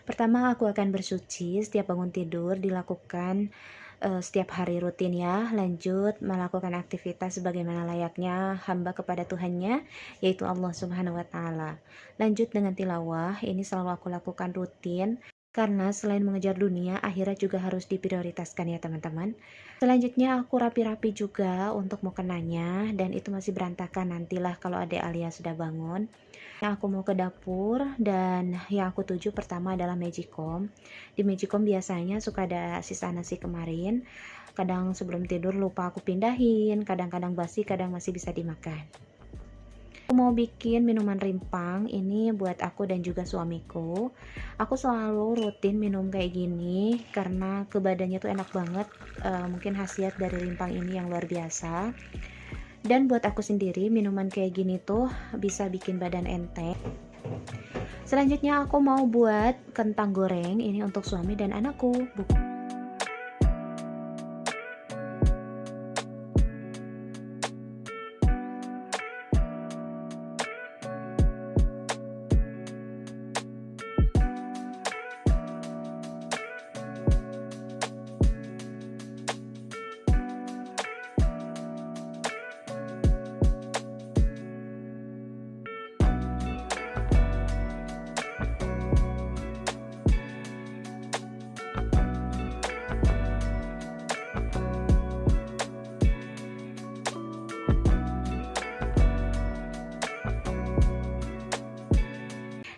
Pertama, aku akan bersuci setiap bangun tidur, dilakukan setiap hari rutin ya. Lanjut melakukan aktivitas sebagaimana layaknya hamba kepada Tuhannya, yaitu Allah Subhanahu wa Ta'ala. Lanjut dengan tilawah, ini selalu aku lakukan rutin. Karena selain mengejar dunia, akhirat juga harus diprioritaskan ya teman-teman. Selanjutnya aku rapi-rapi juga untuk mukenanya, dan itu masih berantakan nantilah kalau adik Alia sudah bangun. Aku mau ke dapur dan yang aku tuju pertama adalah Magicom. Di Magicom biasanya suka ada sisa nasi kemarin. Kadang sebelum tidur lupa aku pindahin, kadang-kadang basi, kadang masih bisa dimakan. Aku mau bikin minuman rimpang ini buat aku dan juga suamiku. Aku selalu rutin minum kayak gini karena ke badannya tuh enak banget. Mungkin khasiat dari rimpang ini yang luar biasa. Dan buat aku sendiri minuman kayak gini tuh bisa bikin badan enteng. Selanjutnya aku mau buat kentang goreng ini untuk suami dan anakku.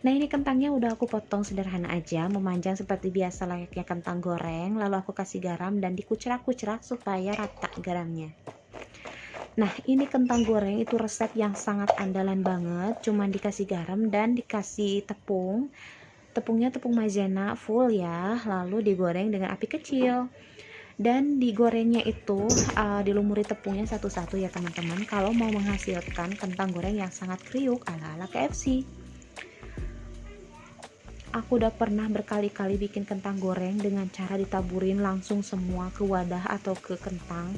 Nah, ini kentangnya udah aku potong sederhana aja, memanjang seperti biasa layaknya kentang goreng. Lalu aku kasih garam dan dikucerak-kucerak supaya rata garamnya. Nah, ini kentang goreng itu resep yang sangat andalan banget. Cuman dikasih garam dan dikasih tepung. Tepungnya tepung maizena full ya. Lalu digoreng dengan api kecil. Dan digorengnya itu dilumuri tepungnya satu-satu ya teman-teman. Kalau mau menghasilkan kentang goreng yang sangat kriuk ala-ala KFC. Aku udah pernah berkali-kali bikin kentang goreng dengan cara ditaburin langsung semua ke wadah atau ke kentang.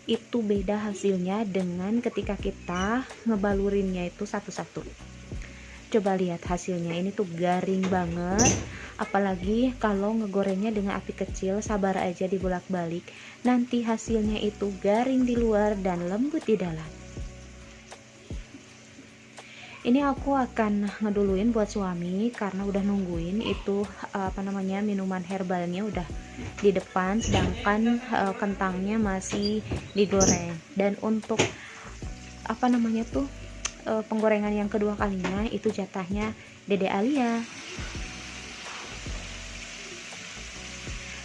Itu beda hasilnya dengan ketika kita ngebalurinnya itu satu-satu. Coba lihat hasilnya, ini tuh garing banget. Apalagi kalau ngegorengnya dengan api kecil, sabar aja dibolak-balik. Nanti hasilnya itu garing di luar dan lembut di dalam. Ini aku akan ngeduluin buat suami karena udah nungguin itu minuman herbalnya udah di depan, sedangkan kentangnya masih digoreng. Dan untuk penggorengan yang kedua kalinya itu jatahnya Dede Alia.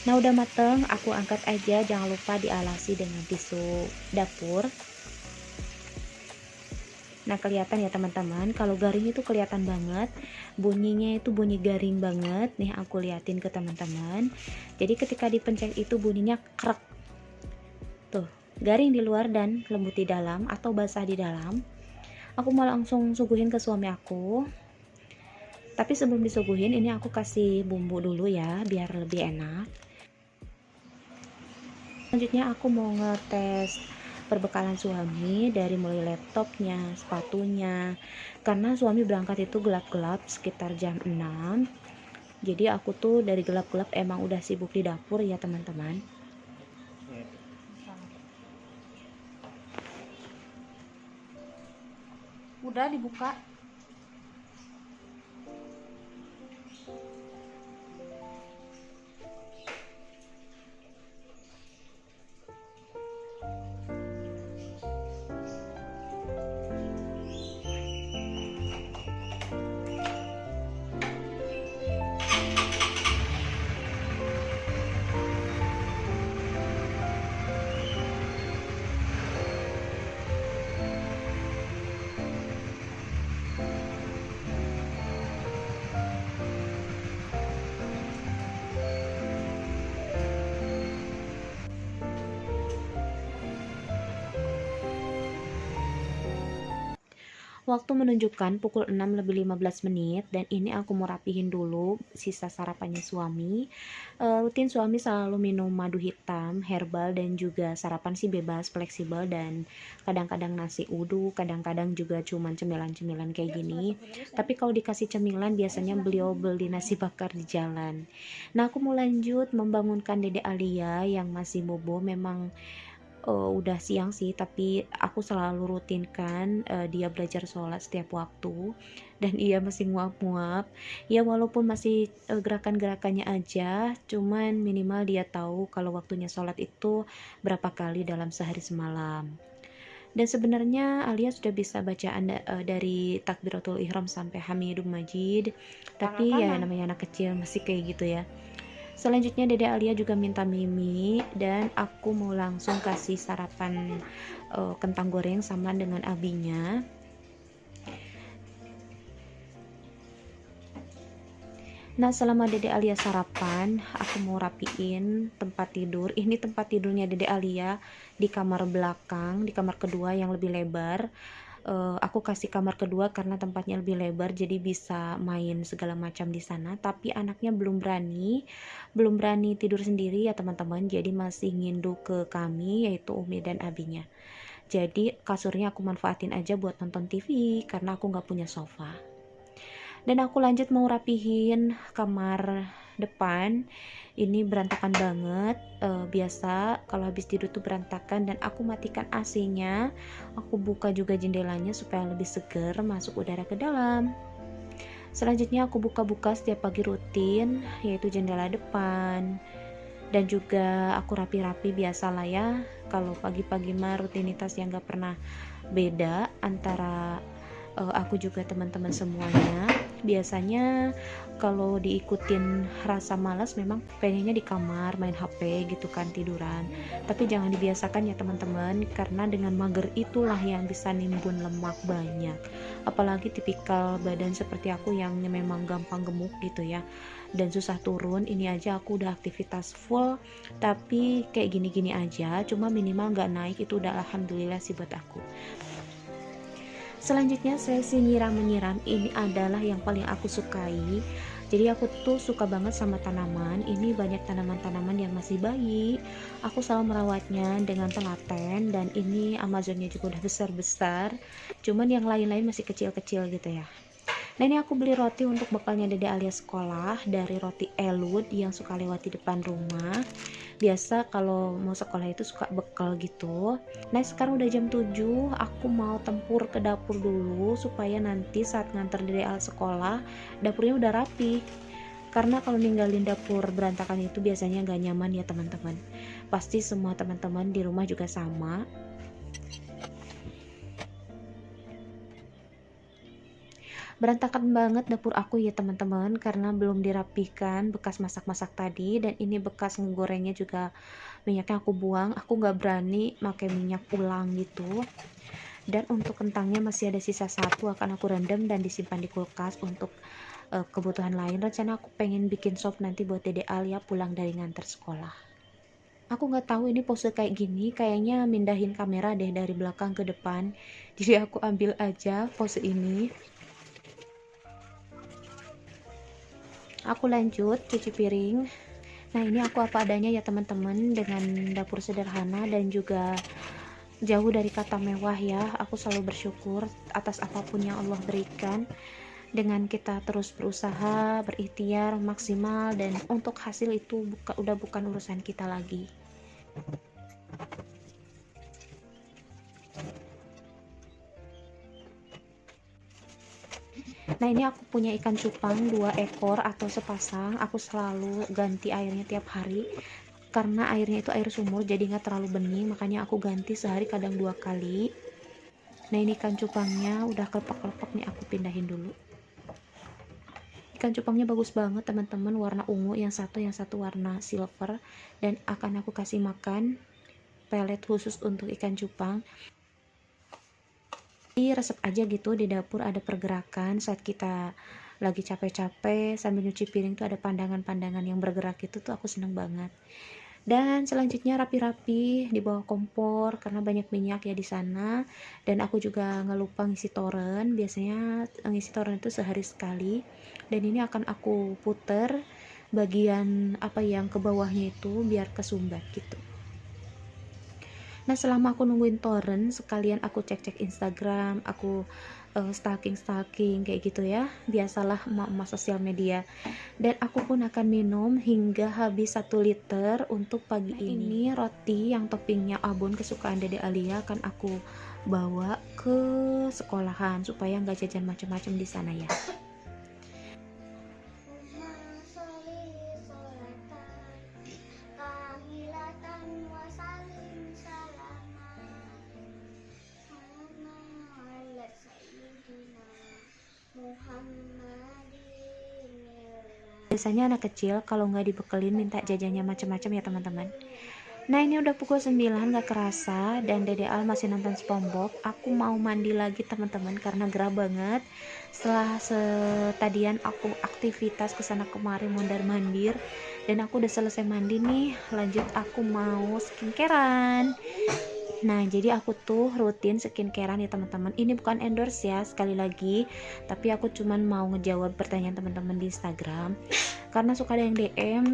Nah, udah mateng, aku angkat aja, jangan lupa dialasi dengan tisu dapur. Nah, kelihatan ya teman-teman, kalau garing itu kelihatan banget, bunyinya itu bunyi garing banget. Nih aku liatin ke teman-teman. Jadi ketika dipencet itu bunyinya krek. Tuh, garing di luar dan lembut di dalam atau basah di dalam. Aku mau langsung suguhin ke suami aku. Tapi sebelum disuguhin ini aku kasih bumbu dulu ya, biar lebih enak. Selanjutnya aku mau ngetes perbekalan suami dari mulai laptopnya, sepatunya, karena suami berangkat itu gelap-gelap sekitar jam 6. Jadi aku tuh dari gelap-gelap emang udah sibuk di dapur ya teman-teman. Udah dibuka. Waktu menunjukkan pukul 6:15 dan ini aku mau rapihin dulu sisa sarapannya suami. Rutin suami selalu minum madu hitam, herbal, dan juga sarapan sih bebas, fleksibel, dan kadang-kadang nasi uduk, kadang-kadang juga cuman cemilan-cemilan kayak gini. Tapi kalau dikasih cemilan biasanya beliau beli nasi bakar di jalan. Nah, aku mau lanjut membangunkan Dede Alia yang masih bobo. Memang udah siang sih, tapi aku selalu rutinkan, dia belajar sholat setiap waktu dan ia masih nguap-nguap. Ya walaupun masih, gerakan-gerakannya aja, cuman minimal dia tahu kalau waktunya sholat itu berapa kali dalam sehari semalam. Dan sebenarnya Alia sudah bisa bacaan dari takbiratul ihram sampai hamidum majid, tapi ya namanya anak kecil masih kayak gitu ya. Selanjutnya Dede Alia juga minta mimi dan aku mau langsung kasih sarapan kentang goreng sama dengan abinya. Nah, selama Dede Alia sarapan, aku mau rapiin tempat tidur. Ini tempat tidurnya Dede Alia di kamar belakang, di kamar kedua yang lebih lebar. Aku kasih kamar kedua karena tempatnya lebih lebar, jadi bisa main segala macam di sana. Tapi anaknya belum berani tidur sendiri ya teman-teman, jadi masih ngindu ke kami, yaitu Umi dan abinya. Jadi kasurnya aku manfaatin aja buat nonton TV karena aku nggak punya sofa. Dan aku lanjut mau rapihin kamar depan. Ini berantakan banget, biasa kalau habis tidur tuh berantakan, dan aku matikan AC-nya, aku buka juga jendelanya supaya lebih segar masuk udara ke dalam. Selanjutnya aku buka-buka setiap pagi rutin, yaitu jendela depan, dan juga aku rapi-rapi biasalah ya. Kalau pagi-pagi mah rutinitas yang gak pernah beda antara aku juga teman-teman semuanya. Biasanya kalau diikutin rasa malas memang pengennya di kamar main HP gitu kan, tiduran. Tapi jangan dibiasakan ya teman-teman, karena dengan mager itulah yang bisa nimbun lemak banyak. Apalagi tipikal badan seperti aku yang memang gampang gemuk gitu ya, dan susah turun. Ini aja aku udah aktivitas full tapi kayak gini-gini aja, cuma minimal gak naik, itu udah alhamdulillah sih buat aku. Selanjutnya sesi nyiram-menyiram, ini adalah yang paling aku sukai. Jadi aku tuh suka banget sama tanaman. Ini banyak tanaman-tanaman yang masih bayi. Aku selalu merawatnya dengan telaten, dan ini Amazonnya juga udah besar-besar. Cuman yang lain-lain masih kecil-kecil gitu ya. Nah, ini aku beli roti untuk bekalnya Dede Alia sekolah dari roti Elud yang suka lewat di depan rumah. Biasa kalau mau sekolah itu suka bekal gitu. Nah, sekarang udah jam 7, aku mau tempur ke dapur dulu supaya nanti saat nganter Dede Alia sekolah, dapurnya udah rapi. Karena kalau ninggalin dapur berantakan itu biasanya gak nyaman ya teman-teman. Pasti semua teman-teman di rumah juga sama. Berantakan banget dapur aku ya teman-teman, karena belum dirapikan bekas masak-masak tadi, dan ini bekas ngegorengnya juga minyaknya aku buang. Aku nggak berani pakai minyak ulang gitu. Dan untuk kentangnya masih ada sisa satu, akan aku rendam dan disimpan di kulkas untuk kebutuhan lain. Rencana aku pengen bikin sop nanti buat Dede Alia pulang dari nganter sekolah. Aku nggak tahu ini pose kayak gini kayaknya mindahin kamera deh dari belakang ke depan, jadi aku ambil aja pose ini. Aku lanjut cuci piring. Nah, ini aku apa adanya ya teman-teman, dengan dapur sederhana dan juga jauh dari kata mewah ya. Aku selalu bersyukur atas apapun yang Allah berikan. Dengan kita terus berusaha, berikhtiar maksimal, dan untuk hasil itu udah bukan urusan kita lagi. Nah, ini aku punya ikan cupang 2 ekor atau sepasang. Aku selalu ganti airnya tiap hari karena airnya itu air sumur, jadi nggak terlalu bening, makanya aku ganti sehari kadang 2 kali. Nah, ini ikan cupangnya udah kelepek-kelepek nih, aku pindahin dulu. Ikan cupangnya bagus banget teman-teman, warna ungu, yang satu warna silver, dan akan aku kasih makan pelet khusus untuk ikan cupang. Resep aja gitu, di dapur ada pergerakan saat kita lagi capek-capek sambil nyuci piring tuh ada pandangan-pandangan yang bergerak, itu tuh aku seneng banget. Dan selanjutnya rapi-rapi di bawah kompor karena banyak minyak ya di sana. Dan aku juga nggak lupa ngisi toren. Biasanya ngisi toren itu sehari sekali. Dan ini akan aku puter bagian apa yang ke bawahnya itu biar kesumbat gitu. Nah, selama aku nungguin torrent, sekalian aku cek-cek Instagram, aku stalking kayak gitu ya. Biasalah emak-emak sosial media. Dan aku pun akan minum hingga habis 1 liter untuk pagi ini. Roti yang toppingnya abon kesukaan Dede Alia akan aku bawa ke sekolahan supaya nggak jajan macam-macam di sana ya. Biasanya anak kecil kalau nggak dibekelin minta jajannya macam-macam ya teman-teman. Nah, ini udah pukul 9 gak kerasa dan Dede Al masih nonton SpongeBob. Aku mau mandi lagi teman-teman karena gerah banget. Setelah tadian aku aktivitas kesana kemari mondar mandir dan aku udah selesai mandi nih, lanjut aku mau skincarean. Nah, jadi aku tuh rutin skincarean ya teman-teman. Ini bukan endorse ya sekali lagi, tapi aku cuman mau ngejawab pertanyaan teman-teman di Instagram. Karena suka ada yang DM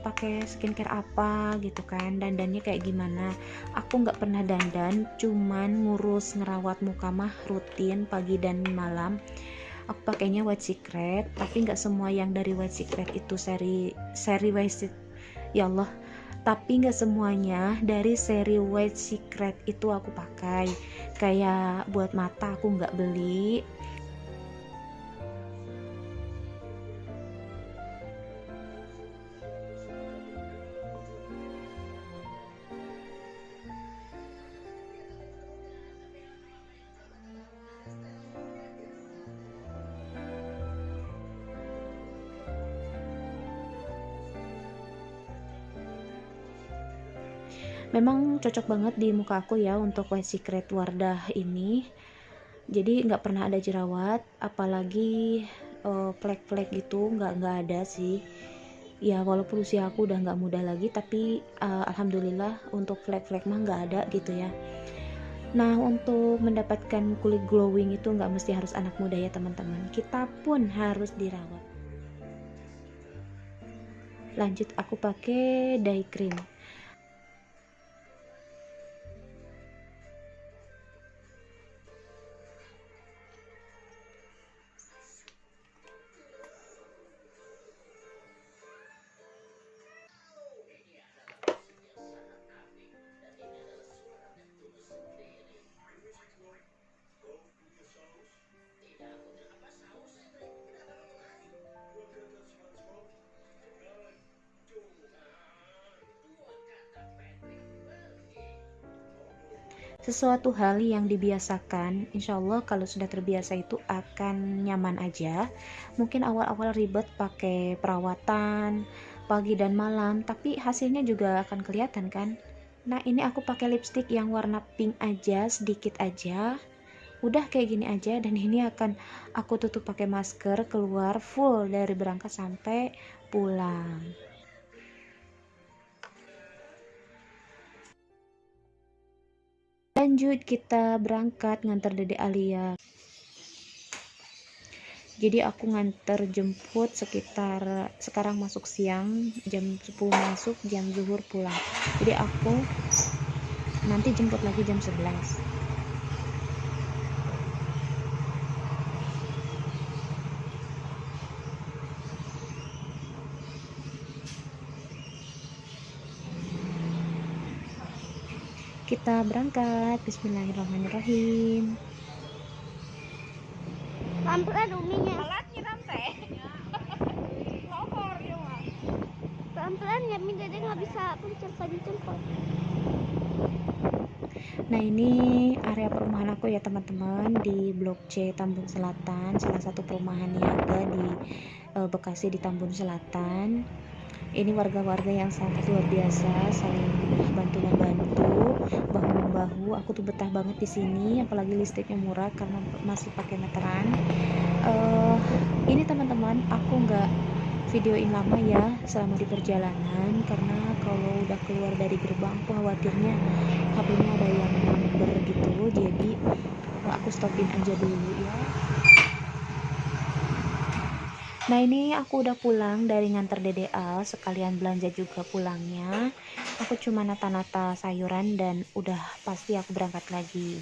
pakai skincare apa gitu kan, dandannya kayak gimana. Aku nggak pernah dandan, cuman ngurus ngerawat muka mah rutin pagi dan malam. Aku pakainya White Secret, tapi nggak semua yang dari White Secret itu seri White Secret, ya Allah, tapi nggak semuanya dari seri White Secret itu aku pakai. Kayak buat mata aku nggak beli. Memang cocok banget di muka aku ya untuk White Secret Wardah ini. Jadi nggak pernah ada jerawat, apalagi flek-flek gitu nggak ada sih. Ya walaupun usia aku udah nggak muda lagi, tapi alhamdulillah untuk flek-flek mah nggak ada gitu ya. Nah, untuk mendapatkan kulit glowing itu nggak mesti harus anak muda ya teman-teman. Kita pun harus dirawat. Lanjut aku pakai day cream. Sesuatu hal yang dibiasakan, insya Allah kalau sudah terbiasa itu akan nyaman aja. Mungkin awal-awal ribet pakai perawatan pagi dan malam, tapi hasilnya juga akan kelihatan kan. Nah, ini aku pakai lipstick yang warna pink aja, sedikit aja. Udah kayak gini aja, dan ini akan aku tutup pakai masker keluar full dari berangkat sampai pulang. Lanjut kita berangkat ngantar Dede Alia. Jadi aku nganter jemput sekitar, sekarang masuk siang, jam 10 masuk, jam zuhur pulang. Jadi aku nanti jemput lagi jam 11. Kita berangkat. Bismillahirrahmanirrahim. Pelan-pelan uminya. Pelan-pelan ya, Mi Dede nggak bisa pencet kok. Nah, ini area perumahan aku ya teman-teman, di Blok C Tambun Selatan, salah satu perumahan niaga di Bekasi di Tambun Selatan. Ini warga-warga yang sangat luar biasa, saling bantu membantu, bahu membahu. Aku tuh betah banget di sini, apalagi listriknya murah karena masih pakai meteran. Ini teman-teman, aku nggak videoin lama ya selama di perjalanan, karena kalau udah keluar dari gerbang aku khawatirnya HP-nya ada yang nyamber gitu, jadi aku stopin aja dulu ya. Nah ini aku udah pulang dari nganter Dede Al, sekalian belanja juga pulangnya. Aku cuma nata-nata sayuran dan udah pasti aku berangkat lagi.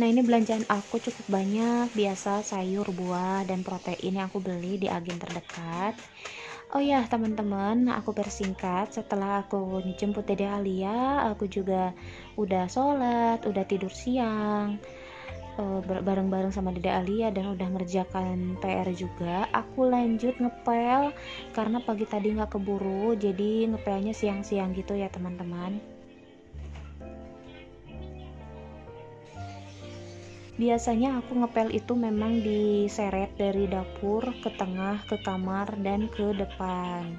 Nah ini belanjaan aku cukup banyak, biasa sayur, buah, dan protein yang aku beli di agen terdekat. Oh ya teman-teman, aku persingkat, setelah aku jemput Dede Alia, aku juga udah sholat, udah tidur siang, bareng-bareng sama Dede Alia dan udah ngerjakan PR juga. Aku lanjut ngepel karena pagi tadi nggak keburu, jadi ngepelnya siang-siang gitu ya teman-teman. Biasanya aku ngepel itu memang diseret dari dapur ke tengah, ke kamar, dan ke depan.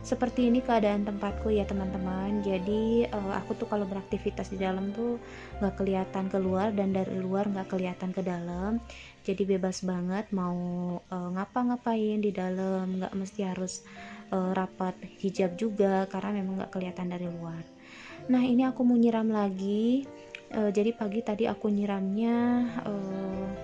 Seperti ini keadaan tempatku ya teman-teman. Jadi aku tuh kalau beraktivitas di dalam tuh nggak kelihatan keluar dan dari luar nggak kelihatan ke dalam. Jadi bebas banget mau ngapa-ngapain di dalam, nggak mesti harus rapat hijab juga karena memang nggak kelihatan dari luar. Nah ini aku mau nyiram lagi. Jadi pagi tadi aku nyiramnya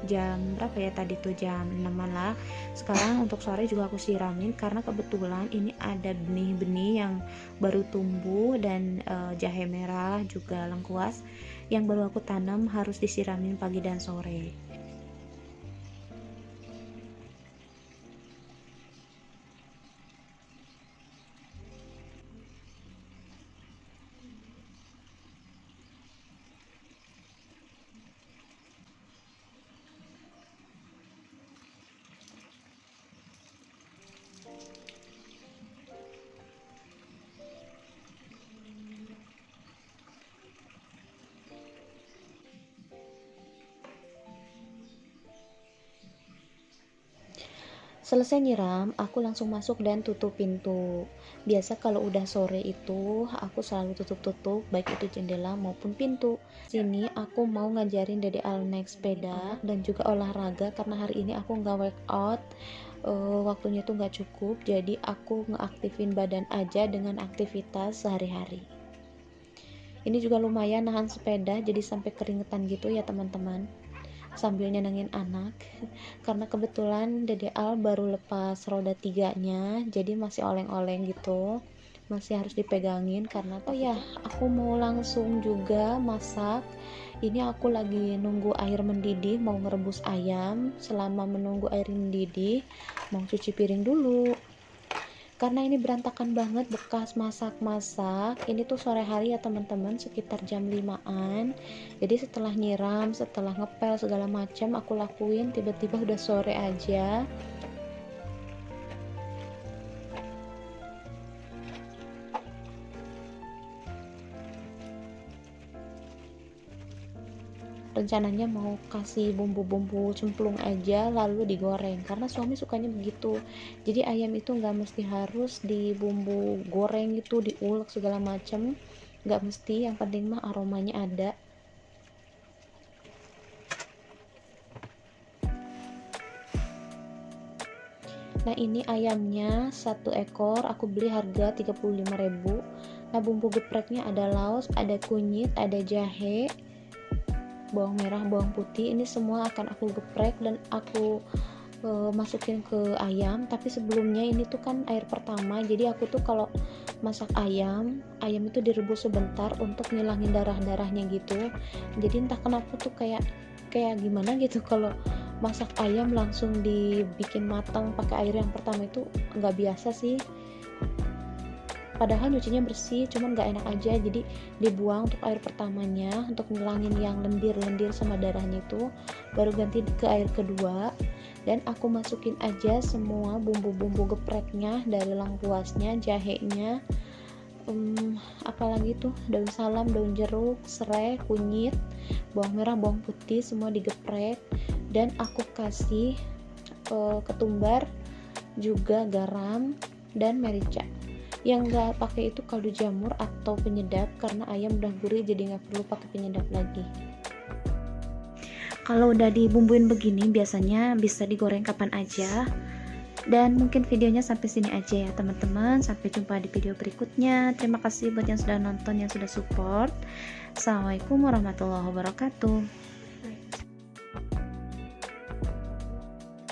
jam berapa ya tadi tuh, jam 6 lah. Sekarang untuk sore juga aku siramin karena kebetulan ini ada benih-benih yang baru tumbuh dan jahe merah juga lengkuas yang baru aku tanam, harus disiramin pagi dan sore. Selesai nyiram, aku langsung masuk dan tutup pintu. Biasa kalau udah sore itu, aku selalu tutup-tutup, baik itu jendela maupun pintu. Sini aku mau ngajarin Dede Al naik sepeda dan juga olahraga karena hari ini aku nggak workout. Waktunya tuh nggak cukup, jadi aku ngeaktifin badan aja dengan aktivitas sehari-hari. Ini juga lumayan nahan sepeda, jadi sampai keringetan gitu ya teman-teman, sambil nyenengin anak karena kebetulan Dede Al baru lepas roda 3-nya, jadi masih oleng-oleng gitu, masih harus dipegangin karena oh ya aku mau langsung juga masak. Ini aku lagi nunggu air mendidih, mau ngerebus ayam. Selama menunggu air mendidih mau cuci piring dulu karena ini berantakan banget bekas masak-masak. Ini tuh sore hari ya teman-teman, sekitar jam 5-an. Jadi setelah nyiram, setelah ngepel segala macam aku lakuin, tiba-tiba udah sore aja. Rencananya mau kasih bumbu-bumbu cemplung aja lalu digoreng karena suami sukanya begitu. Jadi ayam itu nggak mesti harus di bumbu goreng gitu, diulek segala macam, nggak mesti, yang penting mah aromanya ada. Nah ini ayamnya satu ekor aku beli harga 35.000. Nah bumbu gepreknya ada laos, ada kunyit, ada jahe, bawang merah, bawang putih. Ini semua akan aku geprek dan aku masukin ke ayam. Tapi sebelumnya ini tuh kan air pertama, jadi aku tuh kalau masak ayam itu direbus sebentar untuk ngilangin darah-darahnya gitu. Jadi entah kenapa tuh kayak gimana gitu kalau masak ayam langsung dibikin matang pakai air yang pertama itu nggak biasa sih. Padahal nyucinya bersih, cuman nggak enak aja, jadi dibuang untuk air pertamanya untuk ngilangin yang lendir-lendir sama darahnya itu, baru ganti ke air kedua. Dan aku masukin aja semua bumbu-bumbu gepreknya, dari lengkuasnya, jahenya, apalagi tuh daun salam, daun jeruk, serai, kunyit, bawang merah, bawang putih, semua digeprek, dan aku kasih ketumbar, juga garam dan merica. Yang nggak pakai itu kaldu jamur atau penyedap, karena ayam udah gurih jadi nggak perlu pakai penyedap lagi. Kalau udah dibumbuin begini biasanya bisa digoreng kapan aja. Dan mungkin videonya sampai sini aja ya teman-teman. Sampai jumpa di video berikutnya. Terima kasih buat yang sudah nonton, yang sudah support. Assalamualaikum warahmatullahi wabarakatuh.